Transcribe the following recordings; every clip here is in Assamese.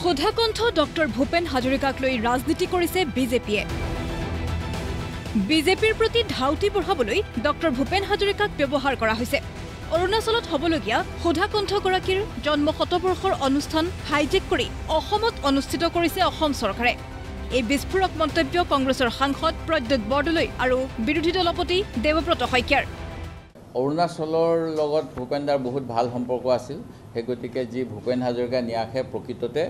সুধাকণ্ঠ ডক্টৰ ভূপেন হাজৰিকাক লৈ ৰাজনীতি কৰিছে বিজেপিয়ে। বিজেপিৰ প্ৰতি ধাউতি বঢ়াবলৈ ডক্টৰ ভূপেন হাজৰিকাক ব্যৱহাৰ কৰা হৈছে। অৰুণাচলত হ'বলগীয়া সুধাকণ্ঠগৰাকীৰ জন্ম শতবৰ্ষৰ অনুষ্ঠান হাইজেক কৰি অসমত অনুষ্ঠিত কৰিছে অসম চৰকাৰে। এই বিস্ফোৰক মন্তব্য কংগ্ৰেছৰ সাংসদ প্ৰদ্যুৎ বৰদলৈ আৰু বিৰোধী দলপতি দেৱব্ৰত শইকীয়াৰ। অৰুণাচলৰ লগত ভূপেনদাৰ বহুত ভাল সম্পৰ্ক আছিল। সেই গতিকে যি ভূপেন হাজৰিকা ন্যাসে প্ৰকৃততে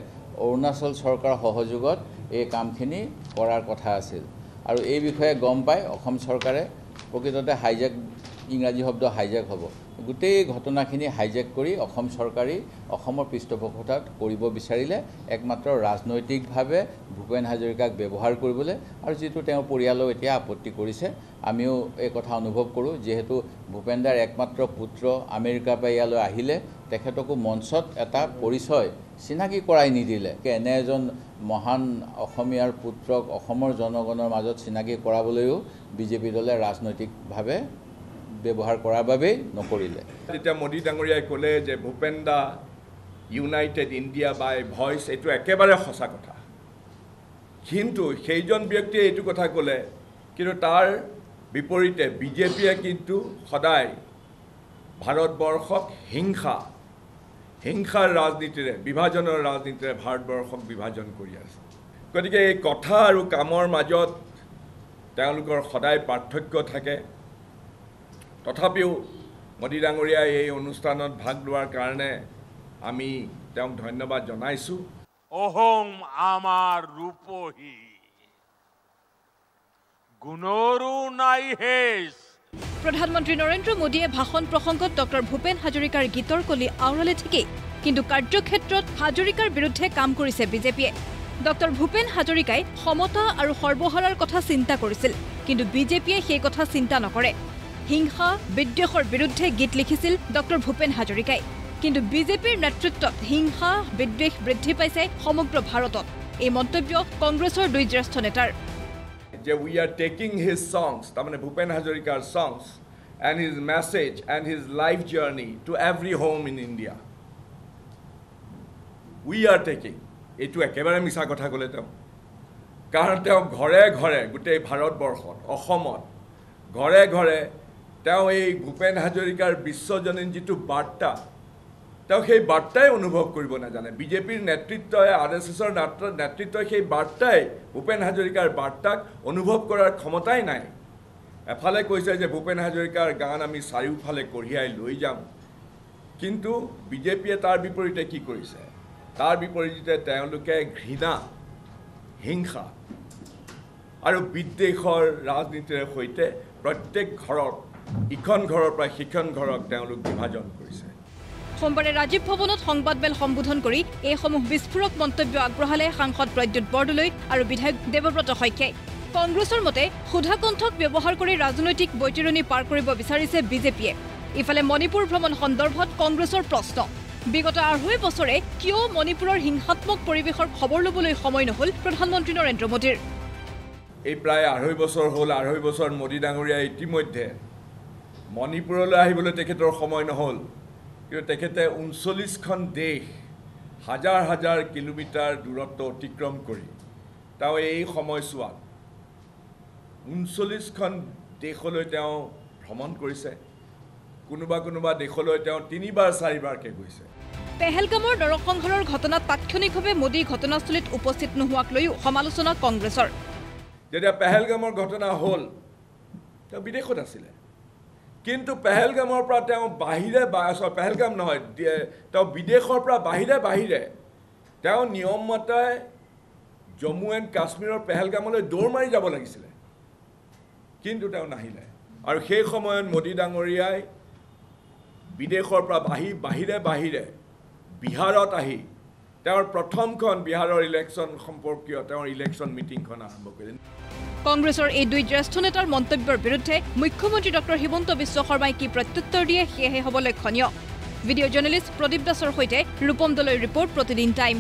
অৰুণাচল চৰকাৰৰ সহযোগত এই কামখিনি কৰাৰ কথা আছিল আৰু এই বিষয়ে গম পাই অসম চৰকাৰে প্ৰকৃততে হাইজেক ইংৰাজী শব্দ হাইজেক হ'ব গোটেই ঘটনাখিনি হাইজেক কৰি অসম চৰকাৰী অসমৰ পৃষ্ঠপোষকতাত কৰিব বিচাৰিলে একমাত্ৰ ৰাজনৈতিকভাৱে ভূপেন হাজৰিকাক ব্যৱহাৰ কৰিবলৈ আৰু যিটো তেওঁৰ পৰিয়ালেও এতিয়া আপত্তি কৰিছে। আমিও এই কথা অনুভৱ কৰোঁ, যিহেতু ভূপেনদাৰ একমাত্ৰ পুত্ৰ আমেৰিকাৰ পৰা ইয়ালৈ আহিলে তেখেতকো মঞ্চত এটা পৰিচয় চিনাকি কৰাই নিদিলে। এনে এজন মহান অসমীয়াৰ পুত্ৰক অসমৰ জনগণৰ মাজত চিনাকি কৰাবলৈও বিজেপি দলে ৰাজনৈতিকভাৱে ব্যৱহাৰ কৰাৰ বাবেই নকৰিলে। যেতিয়া মোদী ডাঙৰীয়াই ক'লে যে ভূপেন দা ইউনাইটেড ইণ্ডিয়া বাই ভইচ, এইটো একেবাৰে সঁচা কথা। কিন্তু সেইজন ব্যক্তিয়ে এইটো কথা ক'লে, কিন্তু তাৰ বিপৰীতে বিজেপিয়ে কিন্তু সদায় ভাৰতবৰ্ষক হিংসাৰ ৰাজনীতিৰে, বিভাজনৰ ৰাজনীতিৰে ভাৰতবৰ্ষক বিভাজন কৰি আছে। গতিকে এই কথা আৰু কামৰ মাজত তেওঁলোকৰ সদায় পাৰ্থক্য থাকে। তথাপিও মোদী ডাঙৰীয়াই এই অনুষ্ঠানত ভাগ লোৱাৰ কাৰণে আমি তেওঁক ধন্যবাদ জনাইছোঁ। অহং আমাৰ ৰূপহী গুণৰো নাই হেজ। প্ৰধানমন্ত্ৰী নৰেন্দ্ৰ মোদীয়ে ভাষণ প্ৰসংগত ডক্টৰ ভূপেন হাজৰিকাৰ গীতৰ কলি আওৰালে ঠিকেই, কিন্তু কাৰ্যক্ষেত্ৰত হাজৰিকাৰ বিৰুদ্ধে কাম কৰিছে বিজেপিয়ে। ডক্টৰ ভূপেন হাজৰিকাই সমতা আৰু সৰ্বহাৰাৰ কথা চিন্তা কৰিছিল, কিন্তু বিজেপিয়ে সেই কথা চিন্তা নকৰে। হিংসা বিদ্বেষৰ বিৰুদ্ধে গীত লিখিছিল ডক্টৰ ভূপেন হাজৰিকাই, কিন্তু বিজেপিৰ নেতৃত্বত হিংসা বিদ্বেষ বৃদ্ধি পাইছে সমগ্ৰ ভাৰতত। এই মন্তব্য কংগ্ৰেছৰ দুই জ্যেষ্ঠ নেতাৰ। যে we are taking his songs, তাৰমানে ভূপেন হাজৰিকাৰ songs and his message and his life journey to every home in India. We are taking, এইটো একেবাৰে মিছা কথা ক'লে তেওঁ। কাৰণ তেওঁ ঘৰে ঘৰে গোটেই ভাৰতবৰ্ষত, অসমত ঘৰে ঘৰে তেওঁ এই ভূপেন হাজৰিকাৰ বিশ্বজনীন যিটো বাৰ্তা, তেওঁ সেই বাৰ্তাই অনুভৱ কৰিব নাজানে। বিজেপিৰ নেতৃত্বই, RSSৰ নেতৃত্বই সেই বাৰ্তাই, ভূপেন হাজৰিকাৰ বাৰ্তাক অনুভৱ কৰাৰ ক্ষমতাই নাই। এফালে কৈছে যে ভূপেন হাজৰিকাৰ গান আমি চাৰিওফালে কঢ়িয়াই লৈ যাম, কিন্তু বিজেপিয়ে তাৰ বিপৰীতে কি কৰিছে? তাৰ বিপৰীতে তেওঁলোকে ঘৃণা, হিংসা আৰু বিদ্বেষৰ ৰাজনীতিৰ সৈতে প্ৰত্যেক ঘৰত, ইখন ঘৰৰ পৰা সিখন ঘৰক তেওঁলোক বিভাজন কৰিছে। সোমবাৰে ৰাজীৱ ভৱনত সংবাদমেল সম্বোধন কৰি এইসমূহ বিস্ফোৰক মন্তব্য আগবঢ়ালে সাংসদ প্ৰদ্যুৎ বৰদলৈ আৰু বিধায়ক দেৱব্ৰত শইকীয়াই। কংগ্ৰেছৰ মতে সুধাকণ্ঠক ব্যৱহাৰ কৰি ৰাজনৈতিক বৈতৰণি পাৰ কৰিব বিচাৰিছে বিজেপিয়ে। ইফালে মণিপুৰ ভ্ৰমণ সন্দৰ্ভত কংগ্ৰেছৰ প্ৰশ্ন, বিগত 2.5 বছৰে কিয় মণিপুৰৰ হিংসাত্মক পৰিৱেশৰ খবৰ ল'বলৈ সময় নহ'ল প্ৰধানমন্ত্ৰী নৰেন্দ্ৰ মোদীৰ? এই প্ৰায় 2.5 বছৰ হ'ল। 2.5 বছৰ মোদী ডাঙৰীয়াই ইতিমধ্যে মণিপুৰলৈ আহিবলৈ তেখেতৰ সময় নহ'ল, কিন্তু তেখেতে 39খন দেশ, হাজাৰ হাজাৰ কিলোমিটাৰ দূৰত্ব অতিক্ৰম কৰি তেওঁ এই সময়ছোৱাত 39খন দেশলৈ তেওঁ ভ্ৰমণ কৰিছে। কোনোবা দেশলৈ তেওঁ 3-4বাৰকৈ গৈছে। পেহেলগামৰ নৰসংহাৰৰ ঘটনাত তাৎক্ষণিকভাৱে মোদী ঘটনাস্থলীত উপস্থিত নোহোৱাক লৈও সমালোচনা কংগ্ৰেছৰ। যেতিয়া পেহেলগামৰ ঘটনা হ'ল, তেওঁ বিদেশত আছিলে, কিন্তু পেহেলগামৰ পৰা তেওঁ পেহেলগাম নহয়, তেওঁ বিদেশৰ পৰা বাহিৰে তেওঁ নিয়মমতে জম্মু এণ্ড কাশ্মীৰৰ পেহেলগামলৈ দৌৰ মাৰি যাব লাগিছিলে, কিন্তু তেওঁ নাহিলে। আৰু সেই সময়ত মোদী ডাঙৰীয়াই বিদেশৰ পৰা বাহিৰে বিহাৰত আহি তেওঁৰ প্ৰথমখন বিহাৰৰ ইলেকশ্যন সম্পৰ্কীয় তেওঁৰ ইলেকশ্যন মিটিংখন আৰম্ভ কৰিলে। কংগ্ৰেছৰ এই দুই জ্যেষ্ঠ নেতাৰ মন্তব্যৰ বিৰুদ্ধে মুখ্যমন্ত্ৰী ডক্টৰ হিমন্ত বিশ্ব শৰ্মাই কি প্ৰত্যুত্তৰ দিয়ে সেয়েহে হ'ব লক্ষণীয়। ভিডিঅ' জাৰ্নেলিষ্ট প্ৰদীপ দাসৰ সৈতে ৰূপম দলৈৰ ৰিপৰ্ট, প্ৰতিদিন টাইম।